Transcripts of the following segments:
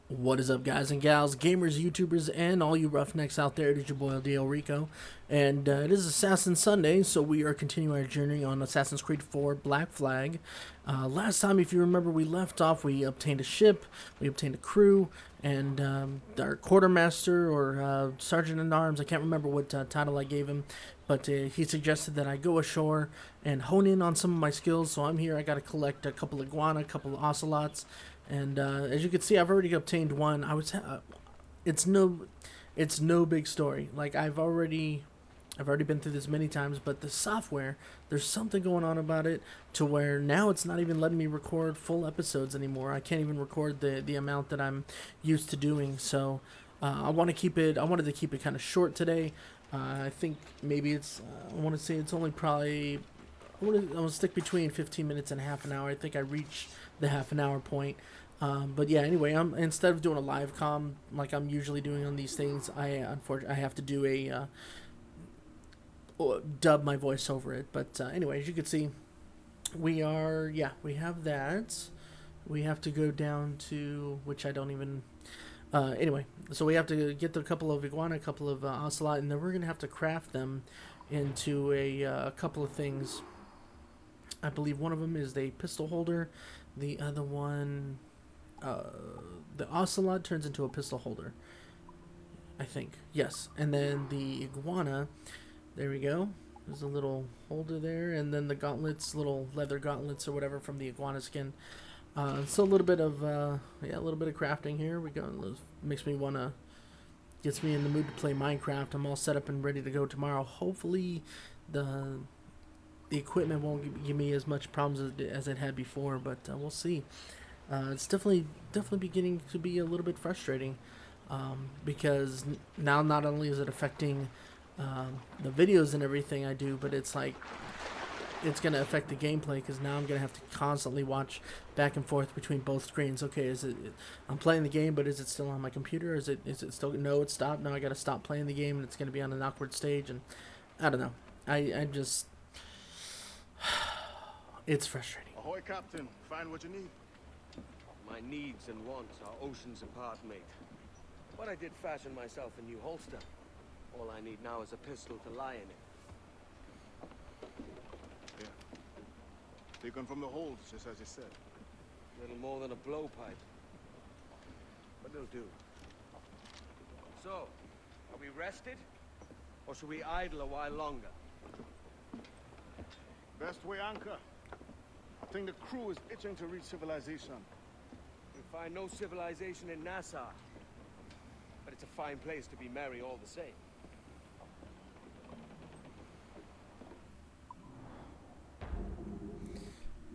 What is up, guys and gals, gamers, YouTubers, and all you roughnecks out there? It is your boy DL Rico, and it is Assassin Sunday, so we are continuing our journey on Assassin's Creed 4 Black Flag. Last time, if you remember, we left off, we obtained a ship, we obtained a crew, and our quartermaster or sergeant-at-arms, I can't remember what title I gave him, but he suggested that I go ashore and hone in on some of my skills, so I'm here. I got to collect a couple of iguana, a couple of ocelots, and as you can see, I've already obtained one. It's it's no big story. Like I've already been through this many times. But the software, there's something going on about it to where now it's not even letting me record full episodes anymore. I can't even record the amount that I'm used to doing. So I want to keep it. I wanted to keep it kind of short today. I think maybe it's. I want to say it's only probably. I'm gonna stick between 15 minutes and half an hour. I think I reached the half an hour point. But yeah, anyway, I'm instead of doing a live com like I'm usually doing on these things, I unfortunately I have to do a dub my voice over it. But anyway, as you can see, we have that. We have to go down to which I don't even. Anyway, so we have to get the couple of iguana, a couple of ocelot, and then we're gonna have to craft them into a couple of things. I believe one of them is a pistol holder. The other one, uh, the ocelot turns into a pistol holder. I think yes, and then the iguana. There we go. There's a little holder there, and then the gauntlets, little leather gauntlets or whatever from the iguana skin. So a little bit of a little bit of crafting here. We go. Makes me wanna gets me in the mood to play Minecraft. I'm all set up and ready to go tomorrow. Hopefully, the the equipment won't give me as much problems as it had before, but we'll see. It's definitely beginning to be a little bit frustrating because now not only is it affecting the videos and everything I do, but it's like it's gonna affect the gameplay because now I'm gonna have to constantly watch back and forth between both screens. Okay, is it I'm playing the game, but is it still on my computer? Is it still no? It's stopped. Now I gotta stop playing the game, and it's gonna be on an awkward stage, and I don't know. I just it's frustrating. Ahoy, Captain. Find what you need. My needs and wants are oceans apart, mate. But I did fashion myself a new holster. All I need now is a pistol to lie in it. Yeah. Taken from the hold, just as you said. Little more than a blowpipe. But it'll do. So, are we rested? Or should we idle a while longer? Best way anchor. I think the crew is itching to reach civilization. We find no civilization in Nassau. But it's a fine place to be merry all the same.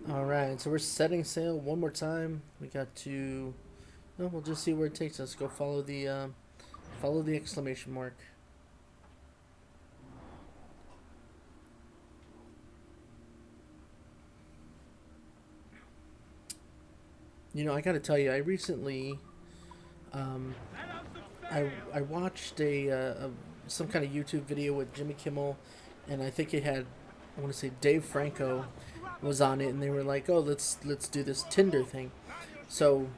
Alright, so we're setting sail one more time. We got to well, we'll just see where it takes us. Go follow the exclamation mark. You know, I gotta tell you, I recently I watched a some kind of YouTube video with Jimmy Kimmel, and I think it had, I want to say Dave Franco was on it, and they were like, "Oh, let's do this Tinder thing." So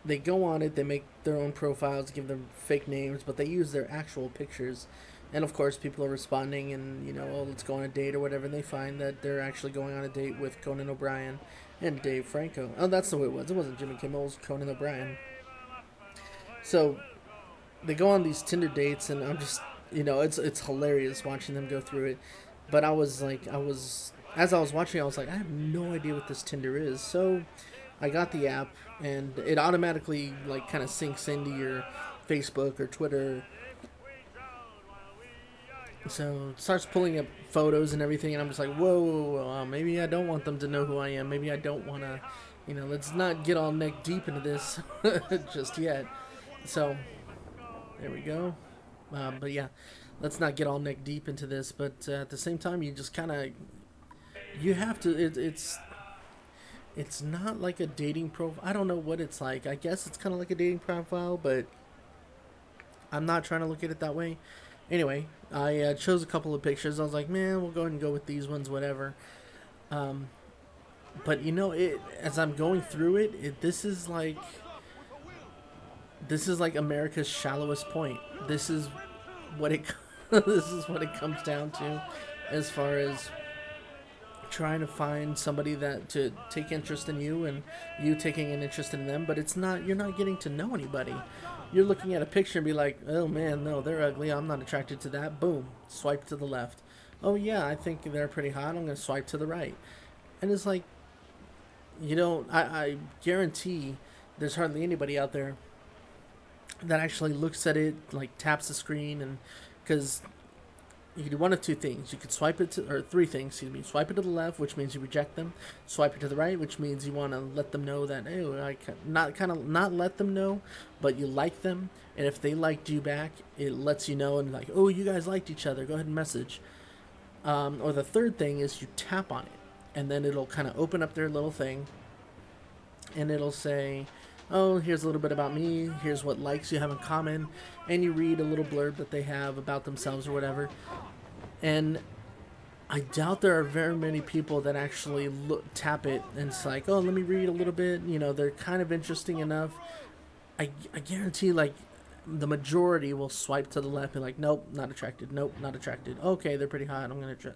they go on it, they make their own profiles, give them fake names, but they use their actual pictures. And of course, people are responding, and oh, let's go on a date or whatever. And they find that they're actually going on a date with Conan O'Brien and Dave Franco. Oh, that's the way it was. It wasn't Jimmy Kimmel, it was Conan O'Brien. So they go on these Tinder dates, and I'm just, it's hilarious watching them go through it. But as I was watching, I was like, I have no idea what this Tinder is. So I got the app, and it automatically like kind of syncs into your Facebook or Twitter. So it starts pulling up photos and everything, and I'm just like, whoa, maybe I don't want them to know who I am. Maybe I don't want to, let's not get all neck deep into this just yet. So there we go. But yeah, let's not get all neck deep into this. But at the same time, you just kind of, you have to, it's not like a dating profile. I don't know what it's like. I guess it's kind of like a dating profile, but I'm not trying to look at it that way. Anyway, I chose a couple of pictures. I was like, man, we'll go ahead and go with these ones, whatever. But as I'm going through it, this is like This is like America's shallowest point. This is what it this is what it comes down to as far as trying to find somebody that to take interest in you and you taking an interest in them, but it's not, you're not getting to know anybody. You're looking at a picture and be like, oh man, no, they're ugly, I'm not attracted to that. Boom, swipe to the left. Oh yeah, I think they're pretty hot, I'm gonna swipe to the right. And it's like, you don't, I guarantee there's hardly anybody out there that actually looks at it, like taps the screen, and because you can do one of two things. You could swipe it to, or three things, excuse me. Swipe it to the left, which means you reject them. Swipe it to the right, which means you want to let them know that, hey, not let them know, but you like them. And if they liked you back, it lets you know and like, oh, you guys liked each other. Go ahead and message. Or the third thing is you tap on it, and then it'll kind of open up their little thing, and it'll say, oh, here's a little bit about me, here's what likes you have in common, and you read a little blurb that they have about themselves or whatever. And I doubt there are very many people that actually tap it and it's like, oh, let me read a little bit. You know, they're kind of interesting enough. I guarantee, like, the majority will swipe to the left and like, nope, not attracted. Nope, not attracted. Okay, they're pretty hot. I'm gonna try,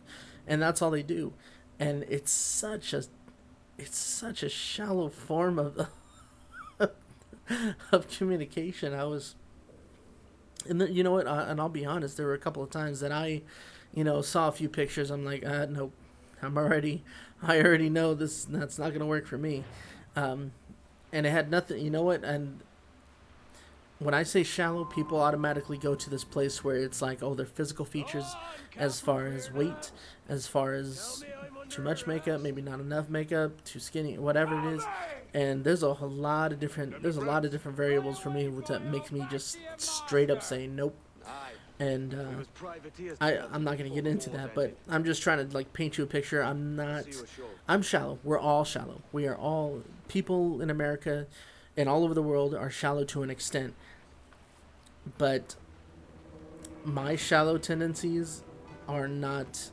and that's all they do. And it's such a shallow form of of communication. I was, and you know what? And I'll be honest, there were a couple of times that I, saw a few pictures. I'm like, nope, I already know this. That's not gonna work for me. And it had nothing. You know what? And when I say shallow, people automatically go to this place where it's like, oh, their physical features, as far as weight, as far as too much makeup, maybe not enough makeup, too skinny, whatever it is. And there's a lot of different variables for me that makes me just straight up say nope. And I'm not gonna get into that, but I'm just trying to like paint you a picture. I'm shallow. We're all shallow. We are all, people in America and all over the world are shallow to an extent. But my shallow tendencies are not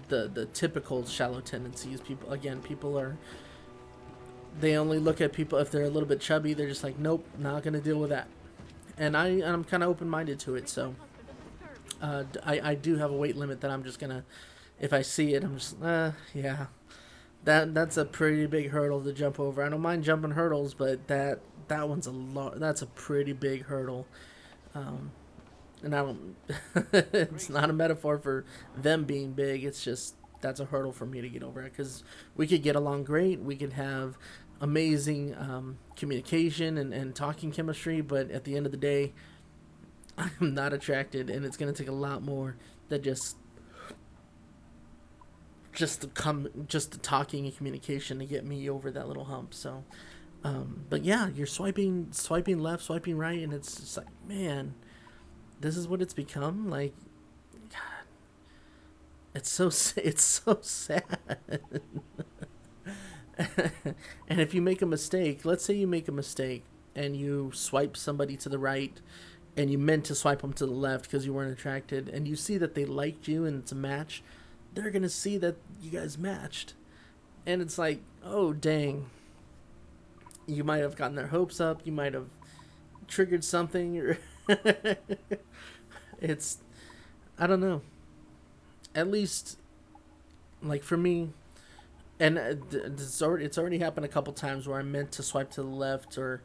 the typical shallow tendencies. People are, they only look at people if they're a little bit chubby. They're just like, nope, not gonna deal with that. And I'm kind of open-minded to it. So I do have a weight limit that I'm just gonna, if I see it, I'm just yeah, that's a pretty big hurdle to jump over. I don't mind jumping hurdles, but that one's that's a pretty big hurdle. And I don't it's not a metaphor for them being big. It's just, that's a hurdle for me to get over it, because we could get along great, we could have amazing communication and talking chemistry, but at the end of the day, I'm not attracted, and it's going to take a lot more than just the talking and communication to get me over that little hump. So but yeah, you're swiping left, swiping right, and it's just like, man, this is what it's become. Like, God, it's so sad. And if you make a mistake, let's say you make a mistake and you swipe somebody to the right and you meant to swipe them to the left because you weren't attracted, and you see that they liked you and it's a match, they're going to see that you guys matched. And it's like, oh, dang. You might have gotten their hopes up. You might have triggered something. Or it's, I don't know. At least, like for me, and it's already happened a couple times where I meant to swipe to the left, or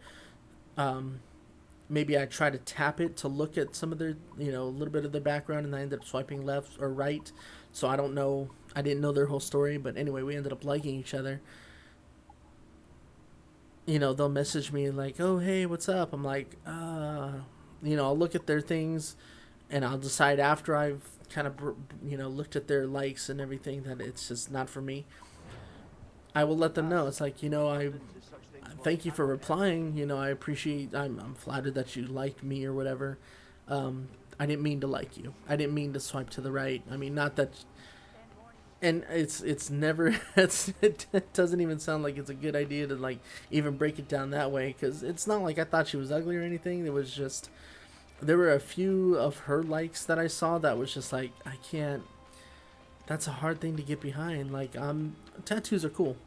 maybe I try to tap it to look at some of their, a little bit of their background, and I ended up swiping left or right. So I didn't know their whole story, but anyway, we ended up liking each other. They'll message me like, oh, hey, what's up? I'm like, I'll look at their things, and I'll decide after I've kind of, looked at their likes and everything that it's just not for me. I will let them know. It's like, I thank you for replying. I appreciate, I'm flattered that you liked me or whatever. I didn't mean to like you. I didn't mean to swipe to the right. I mean, not that. And it's never, it doesn't even sound like it's a good idea to like even break it down that way, because it's not like I thought she was ugly or anything. It was just, there were a few of her likes that I saw that was just like, I can't, that's a hard thing to get behind. Like, tattoos are cool.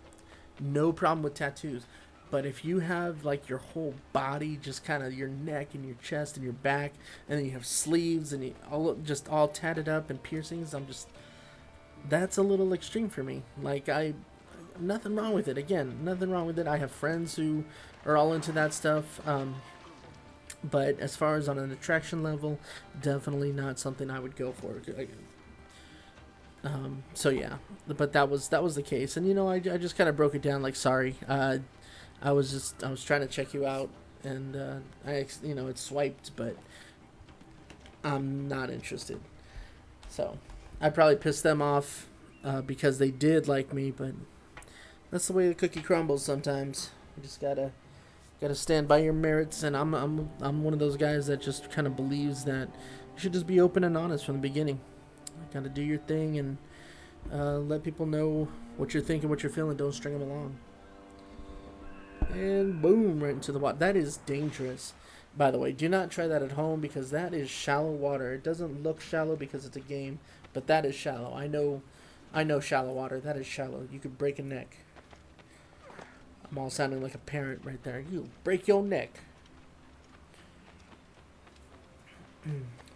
No problem with tattoos. But if you have like your whole body, just kind of your neck and your chest and your back, and then you have sleeves and you all tatted up and piercings, that's a little extreme for me. Like nothing wrong with it. Again, nothing wrong with it. I have friends who are all into that stuff. But as far as on an attraction level, definitely not something I would go for. So yeah, but that was the case, and I just kind of broke it down like, sorry, I was trying to check you out, and it swiped, but I'm not interested. So I probably pissed them off because they did like me, but that's the way the cookie crumbles sometimes. You just gotta stand by your merits, and I'm one of those guys that just kind of believes that you should just be open and honest from the beginning. You gotta do your thing and let people know what you're thinking, what you're feeling. Don't string them along. And boom, right into the water. That is dangerous. By the way, do not try that at home because that is shallow water. It doesn't look shallow because it's a game, but that is shallow. I know shallow water. That is shallow. You could break a neck. I'm all sounding like a parent right there. You break your neck.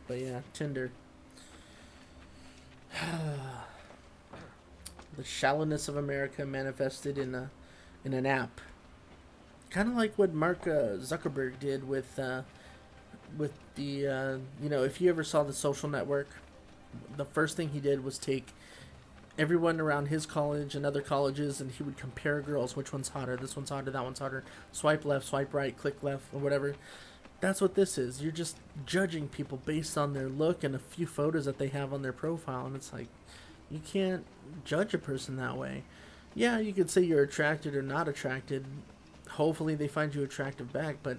But yeah, Tinder. The shallowness of America manifested in an app. Kind of like what Mark Zuckerberg did with the if you ever saw The Social Network, the first thing he did was take everyone around his college and other colleges, and he would compare girls. Which one's hotter? This one's hotter. That one's hotter. Swipe left, swipe right, click left, or whatever. That's what this is. You're just judging people based on their look and a few photos that they have on their profile, and it's like, you can't judge a person that way. Yeah, you could say you're attracted or not attracted. Hopefully they find you attractive back, but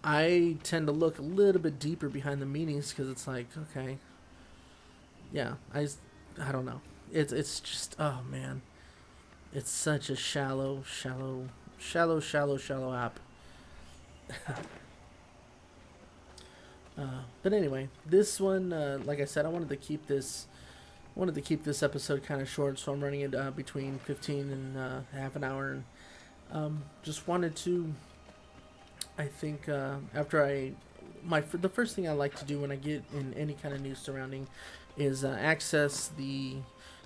I tend to look a little bit deeper behind the meanings because it's like, okay, yeah, I don't know. It's just, oh man, it's such a shallow app. But anyway, this one, like I said, I wanted to keep this episode kind of short, so I'm running it between 15 and half an hour. And just wanted to, I think, after the first thing I like to do when I get in any kind of news surrounding is access the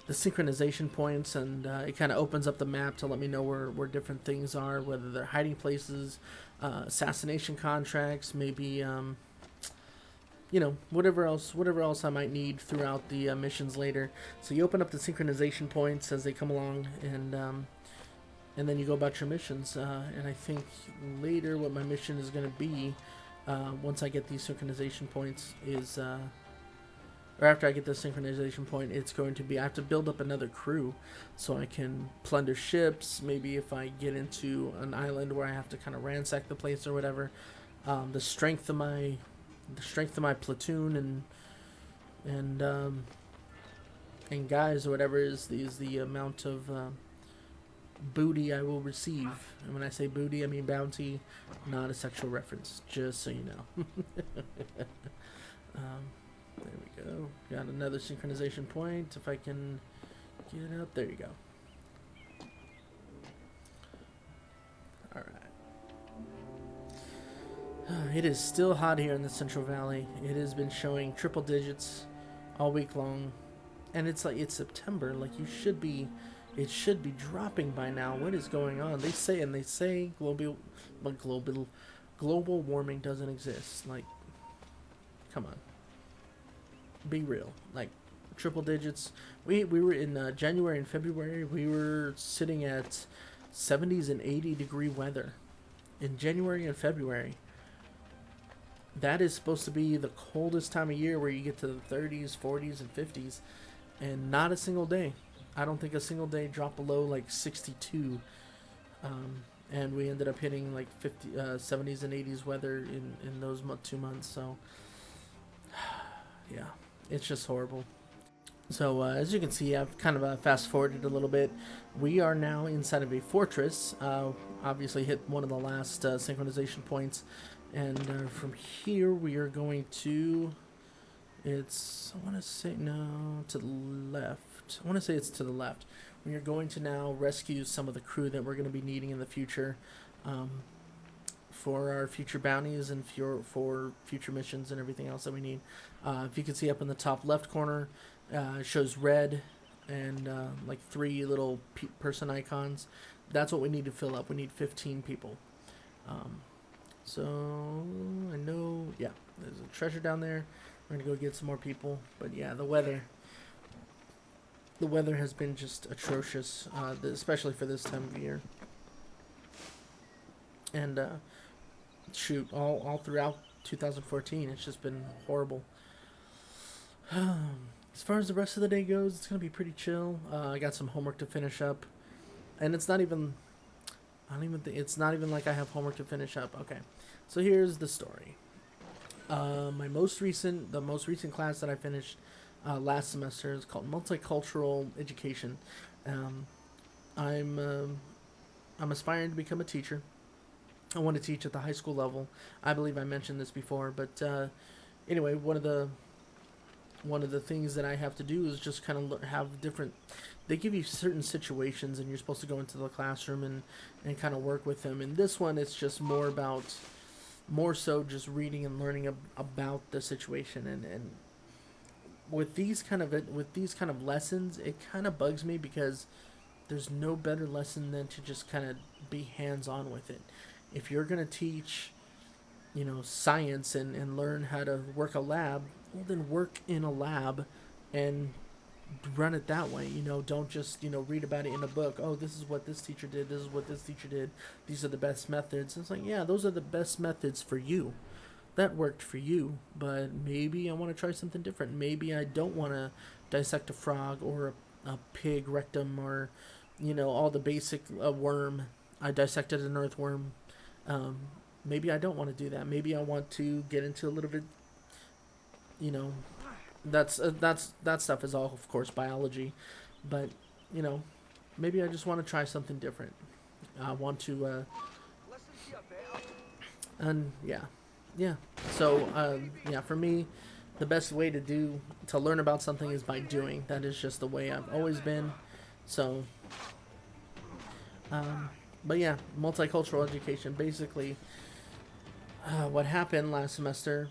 synchronization points, and it kind of opens up the map to let me know where different things are, whether they're hiding places, assassination contracts, maybe whatever else I might need throughout the missions later. So you open up the synchronization points as they come along, and then you go about your missions. And I think later what my mission is going to be, once I get these synchronization points, is or after I get the synchronization point, it's going to be I have to build up another crew so I can plunder ships. Maybe if I get into an island where I have to kind of ransack the place or whatever, the strength of my platoon and guys or whatever is the amount of booty I will receive. And when I say booty, I mean bounty, not a sexual reference, just so you know. There we go. Got another synchronization point. If I can get it out, there you go. Alright. It is still hot here in the Central Valley. It has been showing triple digits all week long. And it's September. Like, it should be dropping by now. What is going on? They say global warming doesn't exist. Like, come on. Be real. Like, triple digits. We were in January and February, we were sitting at 70s and 80 degree weather in January and February. That is supposed to be the coldest time of year, where you get to the 30s, 40s, and 50s, and not a single day. I don't think a single day dropped below like 62. And we ended up hitting like 70s and 80s weather in those 2 months. So yeah, it's just horrible. So as you can see, I've kind of fast forwarded a little bit. We are now inside of a fortress. Obviously hit one of the last synchronization points, and from here we are going to, I want to say, no, to the left. I want to say it's to the left. We are going to now rescue some of the crew that we're going to be needing in the future, um, for our future bounties and for future missions and everything else that we need. If you can see up in the top left corner, it shows red and like three little person icons. That's what we need to fill up. We need 15 people. So I know, yeah, there's a treasure down there. We're gonna go get some more people. But yeah, the weather has been just atrocious, especially for this time of year. And shoot, all throughout 2014, it's just been horrible. As far as the rest of the day goes, it's gonna be pretty chill. I got some homework to finish up, and it's not even. I don't even think it's not even like I have homework to finish up. Okay, so here's the story. The most recent class that I finished last semester is called Multicultural Education. I'm aspiring to become a teacher. I want to teach at the high school level. I believe I mentioned this before, but anyway, one of the things that I have to do is just kind of have different. They give you certain situations, and you're supposed to go into the classroom and kind of work with them. And this one, it's just more so just reading and learning about the situation. And with these kind of lessons, it kind of bugs me because there's no better lesson than to just kind of be hands-on with it. If you're going to teach, science and learn how to work a lab, well, then work in a lab and run it that way. Don't just, read about it in a book. Oh, this is what this teacher did. This is what this teacher did. These are the best methods. It's like, yeah, those are the best methods for you. That worked for you, but maybe I want to try something different. Maybe I don't want to dissect a frog or a pig rectum or, all the basic worm. I dissected an earthworm. Maybe I don't want to do that. Maybe I want to get into a little bit, that stuff is all, of course, biology, but maybe I just want to try something different. I want to, and yeah. So yeah, for me, the best way to learn about something is by doing. That is just the way I've always been. So, but yeah, multicultural education. Basically, what happened last semester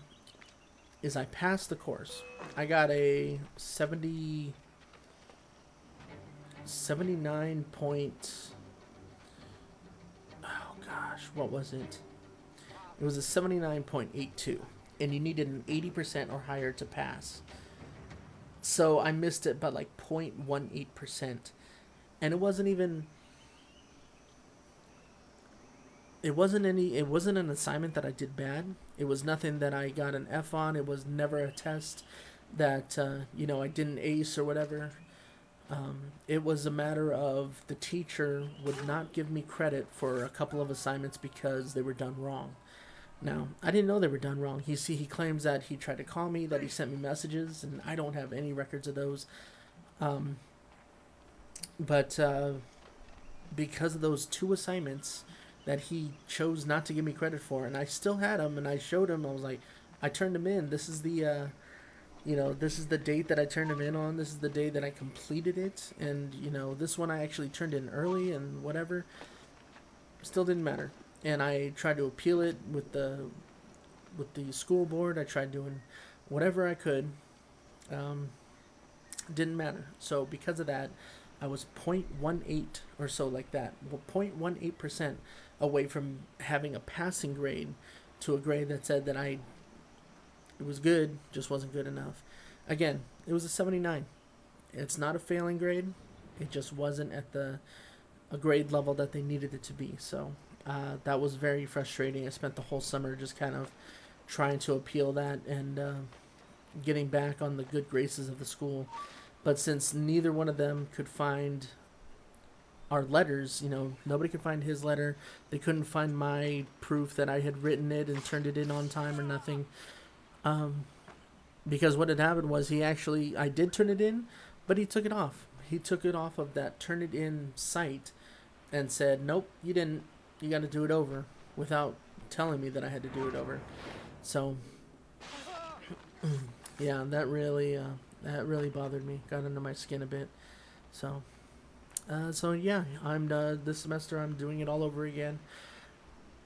is I passed the course. I got a 79 point. Oh gosh, what was it? It was a 79.82, and you needed an 80% or higher to pass. So I missed it by like 0.18%, and it wasn't even. It wasn't an assignment that I did bad. It was nothing that I got an F on. It was never a test that I didn't ace or whatever. It was a matter of the teacher would not give me credit for a couple of assignments because they were done wrong. Now, I didn't know they were done wrong. He claims that he tried to call me, that he sent me messages, and I don't have any records of those. But because of those two assignments that he chose not to give me credit for, and I still had them, and I showed him. I was like, I turned them in. This is the, this is the date that I turned them in on. This is the day that I completed it, and this one I actually turned in early and whatever. Still didn't matter, and I tried to appeal it with the school board. I tried doing whatever I could. Didn't matter. So because of that, I was 0.18 or so like that. 0.18% away from having a passing grade to a grade that said that it was good, just wasn't good enough. Again, it was a 79. It's not a failing grade. It just wasn't at a grade level that they needed it to be. So that was very frustrating. I spent the whole summer just kind of trying to appeal that and getting back on the good graces of the school. But since neither one of them could find our letters, nobody could find his letter. They couldn't find my proof that I had written it and turned it in on time or nothing. Because what had happened was I did turn it in, but he took it off. He took it off of that turn it in site and said, nope, you didn't. You got to do it over, without telling me that I had to do it over. So, yeah, that really bothered me. Got under my skin a bit. So, So yeah, I'm this semester I'm doing it all over again.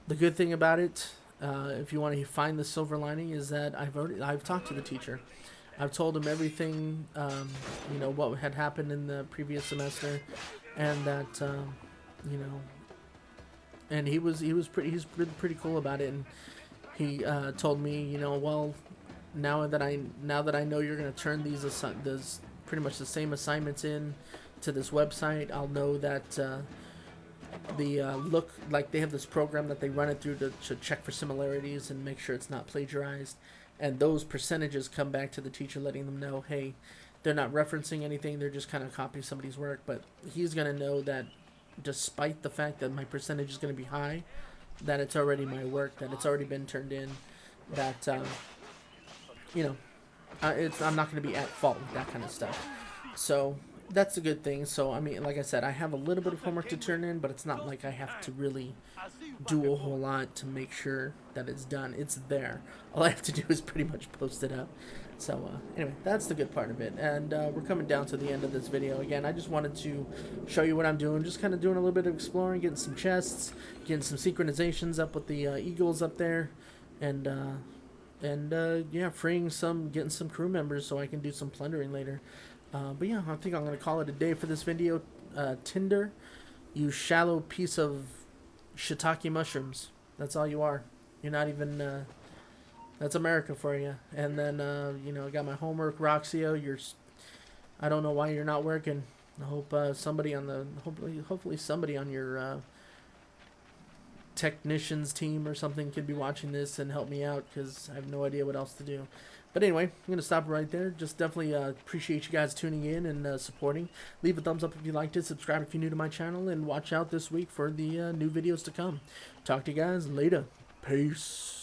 The good thing about it, if you want to find the silver lining, is that I've talked to the teacher. I've told him everything, what had happened in the previous semester, and that you know, and he's been pretty cool about it, and he told me, well, now that I know you're gonna turn these pretty much the same assignments in to this website, I'll know that look, like they have this program that they run it through to check for similarities and make sure it's not plagiarized, and those percentages come back to the teacher, letting them know, hey, they're not referencing anything, they're just kind of copying somebody's work. But he's gonna know that despite the fact that my percentage is gonna be high, that it's already my work, that it's already been turned in, that I'm not going to be at fault with that kind of stuff. So that's a good thing. So I mean, like I said, I have a little bit of homework to turn in, but it's not like I have to really do a whole lot to make sure that it's done. It's there. All I have to do is pretty much post it up. So anyway, that's the good part of it. And we're coming down to the end of this video. Again, I just wanted to show you what I'm doing. Just kind of doing a little bit of exploring, getting some chests, getting some synchronizations up with the eagles up there, and yeah, getting some crew members so I can do some plundering later. But yeah, I think I'm going to call it a day for this video. Tinder, you shallow piece of shiitake mushrooms. That's all you are. You're not even... that's America for you. And then, I got my homework. Roxio, I don't know why you're not working. I hope hopefully somebody on your technicians team or something could be watching this and help me out, because I have no idea what else to do. But anyway, I'm going to stop right there. Just definitely appreciate you guys tuning in and supporting. Leave a thumbs up if you liked it. Subscribe if you're new to my channel. And watch out this week for the new videos to come. Talk to you guys later. Peace.